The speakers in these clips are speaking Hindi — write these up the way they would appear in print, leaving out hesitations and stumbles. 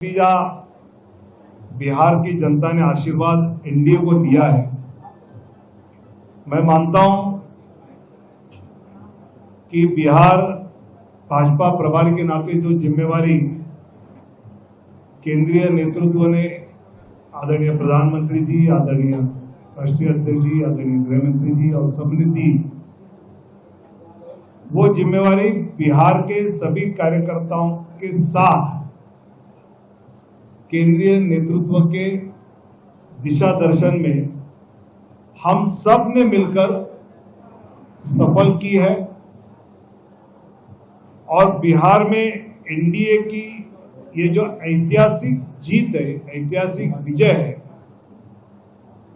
नतीजा बिहार की जनता ने आशीर्वाद एनडीए को दिया है। मैं मानता हूं कि बिहार भाजपा प्रभारी के नाते जो जिम्मेवारी केंद्रीय नेतृत्व ने आदरणीय प्रधानमंत्री जी, आदरणीय राष्ट्रीय अध्यक्ष जी, आदरणीय गृह मंत्री जी और सबने दी, वो जिम्मेवारी बिहार के सभी कार्यकर्ताओं के साथ केंद्रीय नेतृत्व के दिशा दर्शन में हम सब ने मिलकर सफल की है और बिहार में एनडीए की ये जो ऐतिहासिक जीत है, ऐतिहासिक विजय है,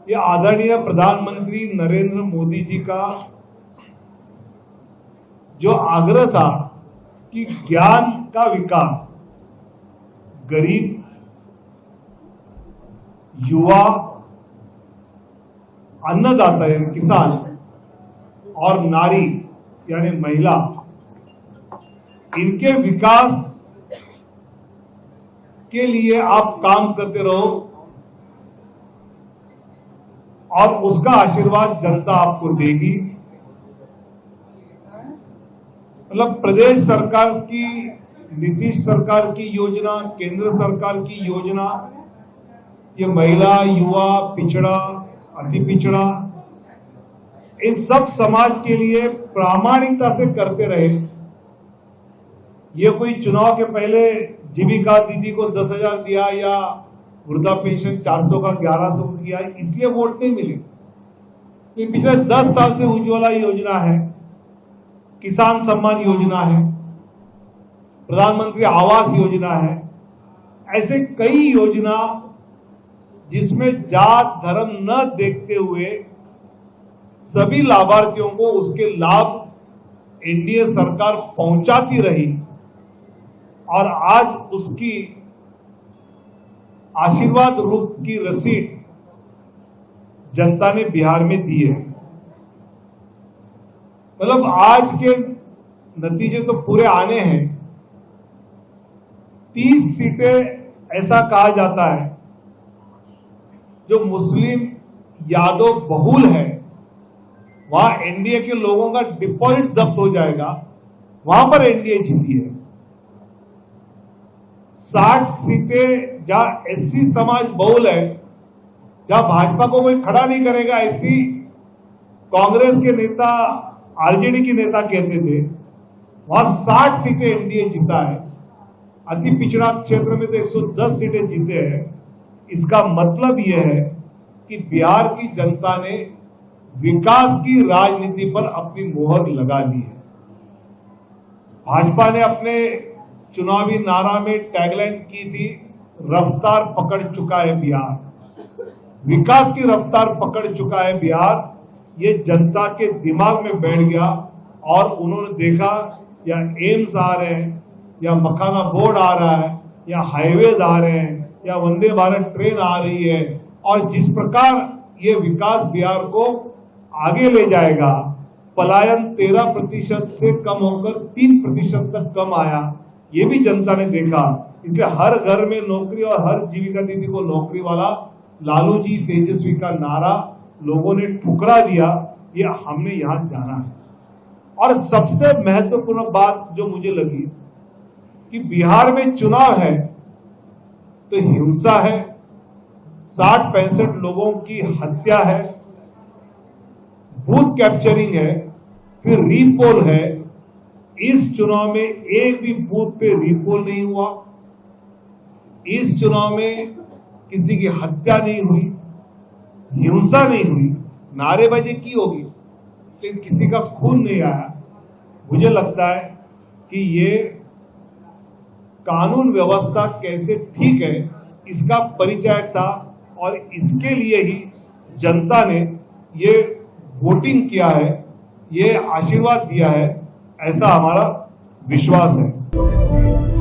ये आदरणीय प्रधानमंत्री नरेंद्र मोदी जी का जो आग्रह था कि ज्ञान का विकास गरीब, युवा, अन्नदाता यानी किसान और नारी यानी महिला, इनके विकास के लिए आप काम करते रहो और उसका आशीर्वाद जनता आपको देगी। मतलब प्रदेश सरकार की, नीतीश सरकार की योजना, केंद्र सरकार की योजना, ये महिला, युवा, पिछड़ा, अति पिछड़ा, इन सब समाज के लिए प्रामाणिकता से करते रहे। ये कोई चुनाव के पहले जीविका दीदी को 10,000 दिया या वृद्धा पेंशन 400 का 1100 किया, इसलिए वोट नहीं मिले। ये पिछले 10 साल से उज्ज्वला योजना है, किसान सम्मान योजना है, प्रधानमंत्री आवास योजना है, ऐसे कई योजना जिसमें जात धर्म न देखते हुए सभी लाभार्थियों को उसके लाभ एनडीए सरकार पहुंचाती रही और आज उसकी आशीर्वाद रूप की रसीद जनता ने बिहार में दी है। मतलब आज के नतीजे तो पूरे आने हैं। 30 सीटें ऐसा कहा जाता है जो मुस्लिम यादव बहुल है, वहां एनडीए के लोगों का डिपॉजिट जब्त हो जाएगा, वहां पर एनडीए जीती है। 60 सीटें जहां एससी समाज बहुल है, जहां भाजपा को कोई खड़ा नहीं करेगा, ऐसी कांग्रेस के नेता, आरजेडी के नेता कहते थे, वहां 60 सीटें एनडीए जीता है। अति पिछड़ा क्षेत्र में तो 110 सीटें जीते हैं। इसका मतलब यह है कि बिहार की जनता ने विकास की राजनीति पर अपनी मोहर लगा ली है। भाजपा ने अपने चुनावी नारा में टैगलाइन की थी, रफ्तार पकड़ चुका है बिहार, विकास की रफ्तार पकड़ चुका है बिहार। ये जनता के दिमाग में बैठ गया और उन्होंने देखा या एम्स आ रहे हैं, या मखाना बोर्ड आ रहा है, या हाईवे आ रहे हैं, या वंदे भारत ट्रेन आ रही है, और जिस प्रकार ये विकास बिहार को आगे ले जाएगा, पलायन 13% से कम होकर 3% तक कम आया, ये भी जनता ने देखा। इसलिए हर घर में नौकरी और हर जीविका दीदी को नौकरी वाला लालू जी तेजस्वी का नारा लोगों ने ठुकरा दिया। ये हमने यहां जाना है। और सबसे महत्वपूर्ण बात जो मुझे लगी कि बिहार में चुनाव है तो हिंसा है, 60-65 लोगों की हत्या है, बूथ कैप्चरिंग है, फिर रीपोल है। इस चुनाव में एक भी बूथ पे रीपोल नहीं हुआ, इस चुनाव में किसी की हत्या नहीं हुई, हिंसा नहीं हुई, नारेबाजी की होगी लेकिन किसी का खून नहीं आया। मुझे लगता है कि ये कानून व्यवस्था कैसे ठीक है, इसका परिचय था और इसके लिए ही जनता ने ये वोटिंग किया है, ये आशीर्वाद दिया है, ऐसा हमारा विश्वास है।